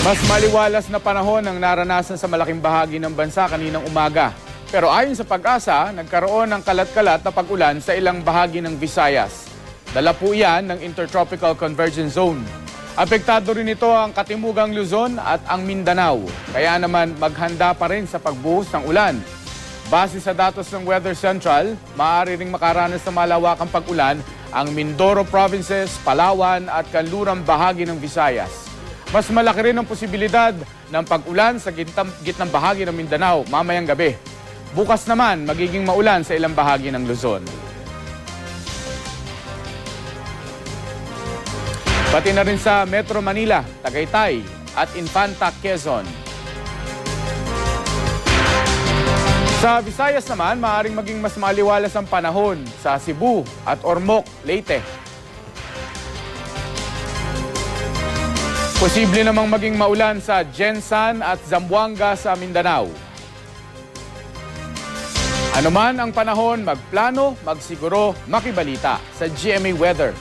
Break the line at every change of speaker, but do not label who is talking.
Mas maliwalas na panahon ang naranasan sa malaking bahagi ng bansa kaninang umaga. Pero ayon sa Pag-asa, nagkaroon ng kalat-kalat na pag-ulan sa ilang bahagi ng Visayas. Dala po yan ng Intertropical Convergence Zone. Apektado rin ito ang Katimugang Luzon at ang Mindanao. Kaya naman maghanda pa rin sa pagbuhos ng ulan. Base sa datos ng Weather Central, maaari ring makaranas ng malawakang pag-ulan ang Mindoro Provinces, Palawan at kanlurang bahagi ng Visayas. Mas malaki rin ang posibilidad ng pag-ulan sa gitnang bahagi ng Mindanao mamayang gabi. Bukas naman, magiging maulan sa ilang bahagi ng Luzon. Pati na rin sa Metro Manila, Tagaytay at Infanta, Quezon. Sa Visayas naman, maaaring maging mas maliwalas ang panahon sa Cebu at Ormoc, Leyte. Posible namang maging maulan sa Gensan at Zamboanga sa Mindanao. Ano man ang panahon, magplano, magsiguro, makibalita sa GMA Weather.